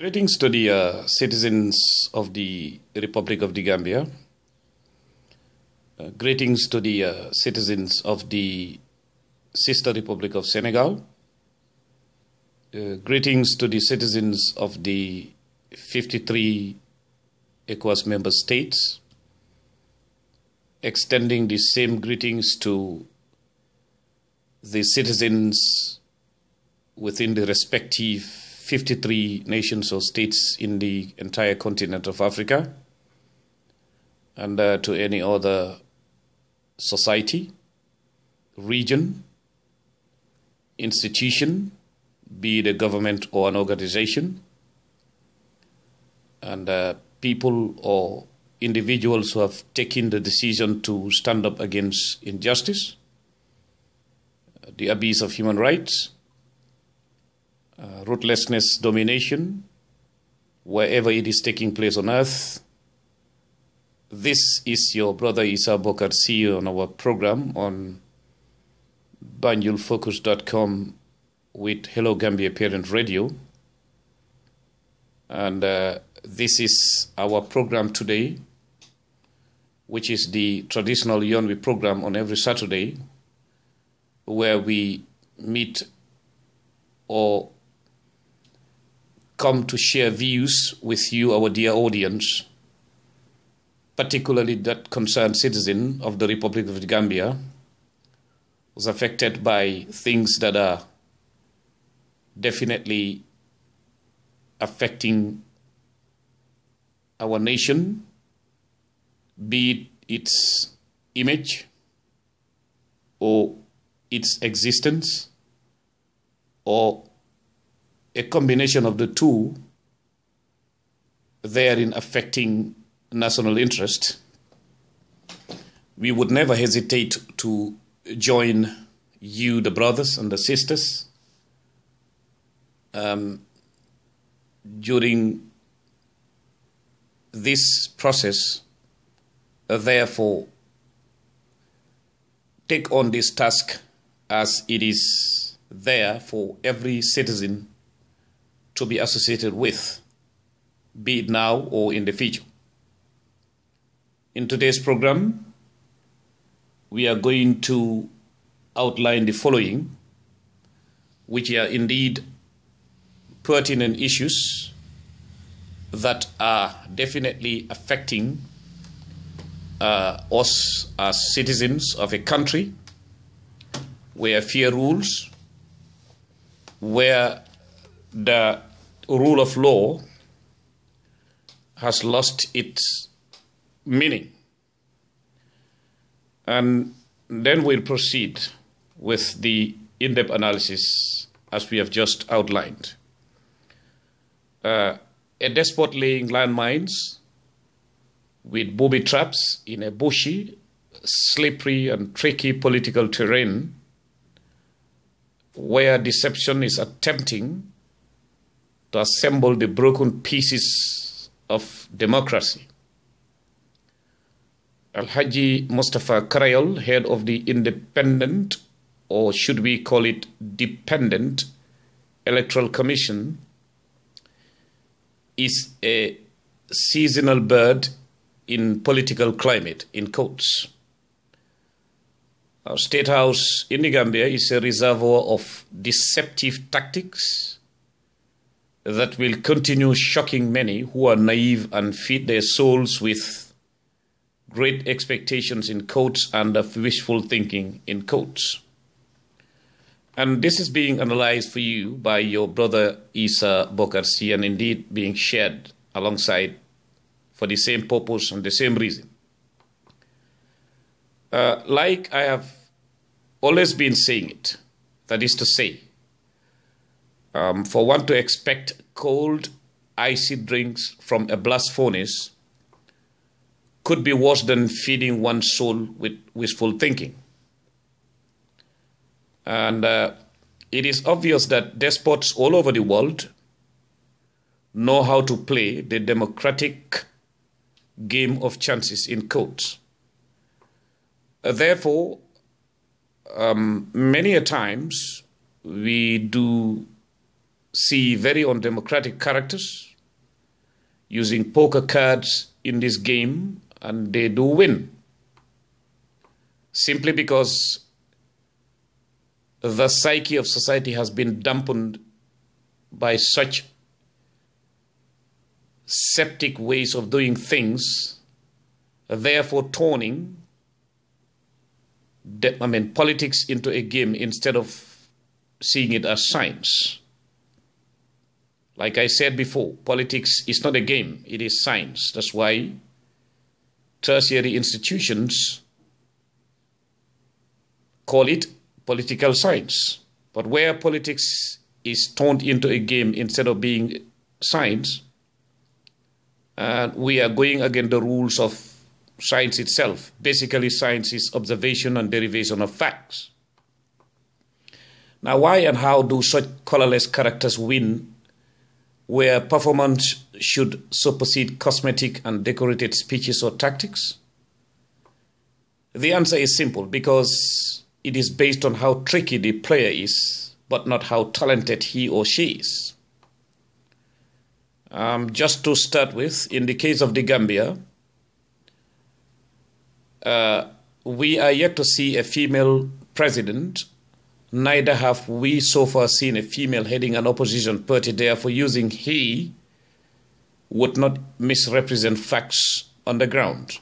Greetings to the citizens of the Republic of the Gambia. Greetings to the citizens of the sister Republic of Senegal. Greetings to the citizens of the 53 ECOWAS member states. Extending the same greetings to the citizens within the respective 53 nations or states in the entire continent of Africa, and to any other society, region, institution, be it a government or an organization, and people or individuals who have taken the decision to stand up against injustice, the abuse of human rights, ruthlessness, domination, wherever it is taking place on earth. This is your brother Isa Bokar CEO on our program on banjulfocus.com with Hello Gambia Parent Radio. And this is our program today, which is the traditional Yonwi program on every Saturday, where we meet or come to share views with you, our dear audience, particularly that concerned citizen of the Republic of the Gambia, was affected by things that are definitely affecting our nation, be it its image or its existence, or a combination of the two, therein affecting national interest. We would never hesitate to join you, the brothers and the sisters, during this process. Therefore, take on this task, as it is there for every citizen to be associated with, be it now or in the future. In today's program, we are going to outline the following, which are indeed pertinent issues that are definitely affecting us as citizens of a country where fear rules, where the rule of law has lost its meaning. And then we'll proceed with the in-depth analysis as we have just outlined. A despot laying landmines with booby traps in a bushy, slippery and tricky political terrain where deception is attempting to assemble the broken pieces of democracy. Al-Haji Mustafa Karayol, head of the independent, or should we call it dependent, Electoral Commission, is a seasonal bird in political climate, in quotes. Our State House in the Gambia is a reservoir of deceptive tactics that will continue shocking many who are naive and feed their souls with great expectations in quotes and of wishful thinking in quotes. And this is being analyzed for you by your brother Isa Bokarsi, and indeed being shared alongside for the same purpose and the same reason. Like I have always been saying it, that is to say, for one to expect cold, icy drinks from a blast furnace could be worse than feeding one's soul with wishful thinking. And it is obvious that despots all over the world know how to play the democratic game of chances in quotes. Therefore, many a times we do see very undemocratic characters using poker cards in this game, and they do win. Simply because the psyche of society has been dampened by such septic ways of doing things, therefore turning politics into a game instead of seeing it as science. Like I said before, politics is not a game, it is science. That's why tertiary institutions call it political science. But where politics is turned into a game instead of being science, we are going against the rules of science itself. Basically, science is observation and derivation of facts. Now, why and how do such colorless characters win where performance should supersede cosmetic and decorated speeches or tactics? The answer is simple, because it is based on how tricky the player is, but not how talented he or she is. Just to start with, in the case of the Gambia, we are yet to see a female president. Neither have we so far seen a female heading an opposition party. Therefore, using he would not misrepresent facts on the ground.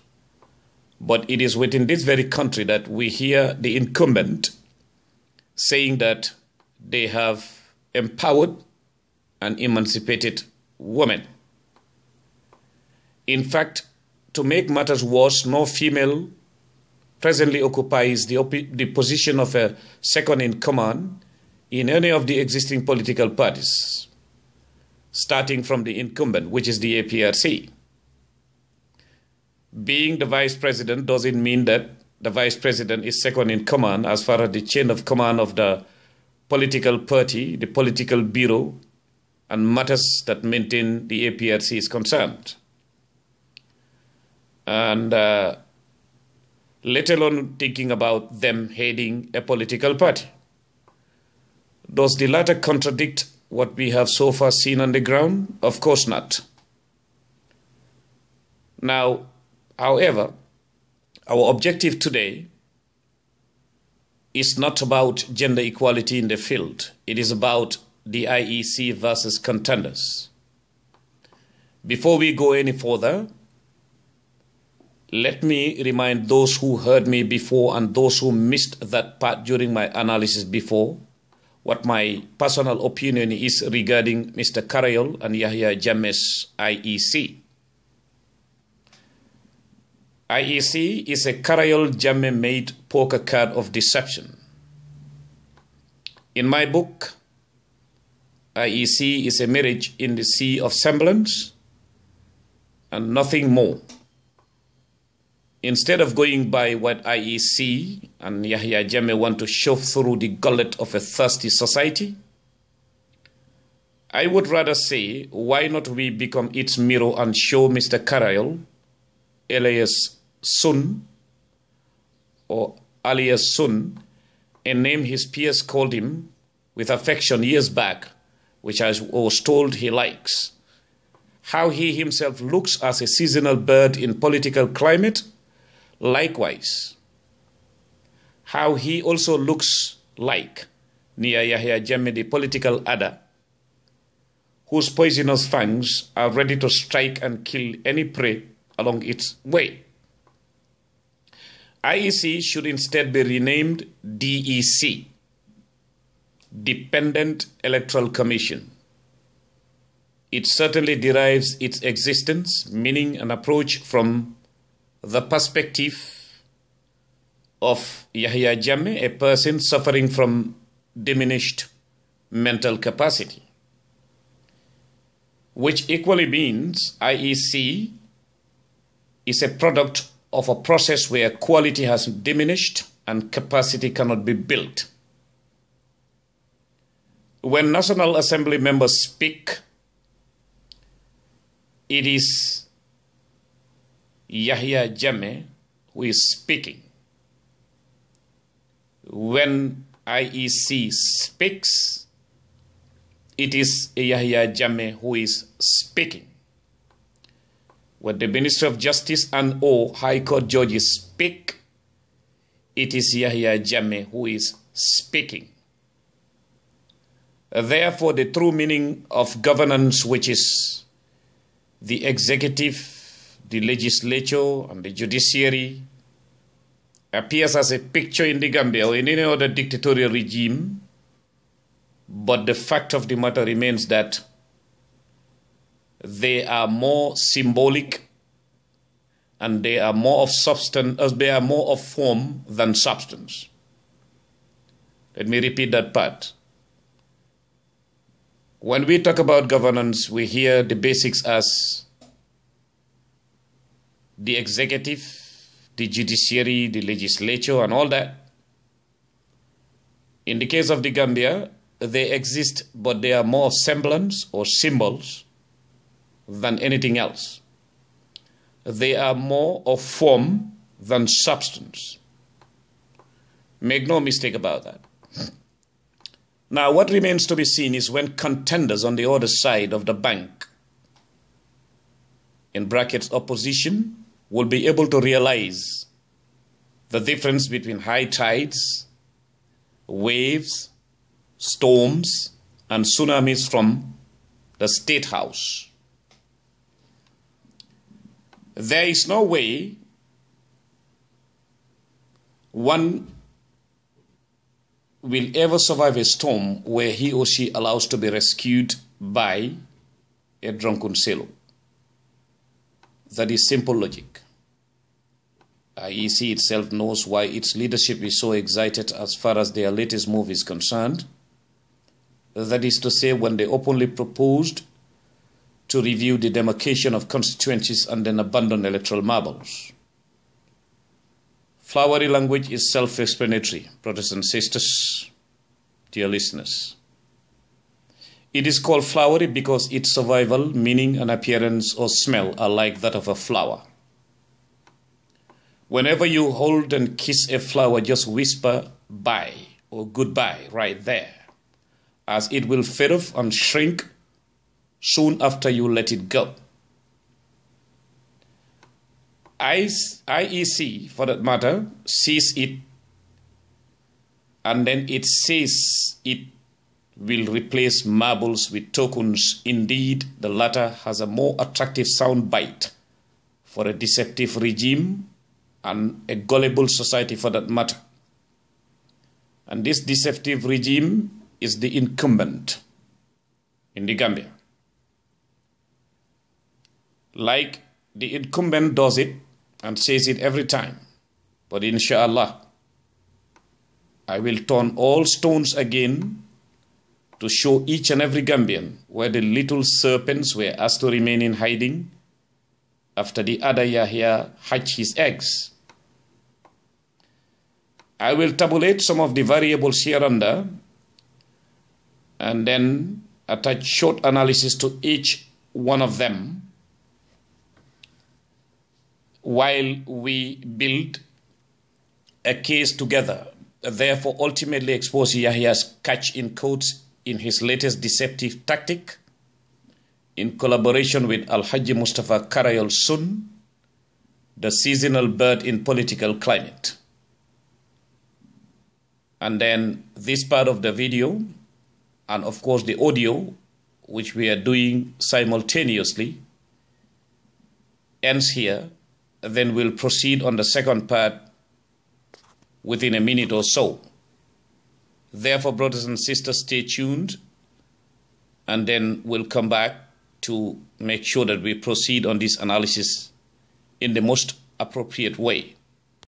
But it is within this very country that we hear the incumbent saying that they have empowered and emancipated women. In fact, to make matters worse, no female presently occupies the position of a second in command in any of the existing political parties, starting from the incumbent, which is the APRC. Being the vice president doesn't mean that the vice president is second in command as far as the chain of command of the political party, the political bureau, and matters that maintain the APRC is concerned. And let alone thinking about them heading a political party. Does the latter contradict what we have so far seen on the ground? Of course not. Now, however, our objective today is not about gender equality in the field. It is about the IEC versus contenders. Before we go any further, let me remind those who heard me before and those who missed that part during my analysis before what my personal opinion is regarding Mr. Karayol and Yahya Jammeh's IEC. IEC is a Karayol Jammeh made poker card of deception. In my book, IEC is a marriage in the sea of semblance and nothing more. Instead of going by what IEC and Yahya Jammeh want to shove through the gullet of a thirsty society, I would rather say, why not we become its mirror and show Mr. Karayol, alias Sun, or alias Sun, a name his peers called him with affection years back, which I was told he likes, how he himself looks as a seasonal bird in political climate. Likewise, how he also looks like near Yahya Jammeh, the political adder, whose poisonous fangs are ready to strike and kill any prey along its way. IEC should instead be renamed DEC, Dependent Electoral Commission. It certainly derives its existence, meaning, and approach from the perspective of Yahya Jammeh, a person suffering from diminished mental capacity, which equally means IEC is a product of a process where quality has diminished and capacity cannot be built. When National Assembly members speak, it is Yahya Jammeh who is speaking. When IEC speaks, it is Yahya Jammeh who is speaking. When the Minister of Justice and or High Court judges speak, it is Yahya Jammeh who is speaking. Therefore, the true meaning of governance, which is the executive, the legislature, and the judiciary, appears as a picture in the Gambia or in any other dictatorial regime, but the fact of the matter remains that they are more symbolic and they are more of substance, they are more of form than substance. Let me repeat that part. When we talk about governance, we hear the basics as the executive, the judiciary, the legislature, and all that. In the case of the Gambia, they exist, but they are more of semblance or symbols than anything else. They are more of form than substance. Make no mistake about that. Now, what remains to be seen is when contenders on the other side of the bank, in brackets opposition, will be able to realize the difference between high tides, waves, storms, and tsunamis from the State House. There is no way one will ever survive a storm where he or she allows to be rescued by a drunken sailor. That is simple logic. IEC itself knows why its leadership is so excited as far as their latest move is concerned. That is to say, when they openly proposed to review the demarcation of constituencies and then abandon electoral marbles. Flowery language is self-explanatory, brothers and sisters, dear listeners. It is called flowery because its survival, meaning, and appearance or smell are like that of a flower. Whenever you hold and kiss a flower, just whisper bye or goodbye right there, as it will fade off and shrink soon after you let it go. IEC, for that matter, sees it and then it says it will replace marbles with tokens. Indeed, the latter has a more attractive sound bite for a deceptive regime and a gullible society for that matter. And this deceptive regime is the incumbent in the Gambia. Like the incumbent does it and says it every time. But inshallah, I will turn all stones again to show each and every Gambian where the little serpents were asked to remain in hiding after the other Yahya hatched his eggs. I will tabulate some of the variables here under and then attach short analysis to each one of them while we build a case together, therefore ultimately expose Yahya's catch in quotes in his latest deceptive tactic in collaboration with Al-Haji Mustafa Karayol Sun, the seasonal bird in political climate. And then this part of the video and of course the audio, which we are doing simultaneously, ends here. Then we'll proceed on the second part within a minute or so. Therefore, brothers and sisters, stay tuned, and then we'll come back to make sure that we proceed on this analysis in the most appropriate way.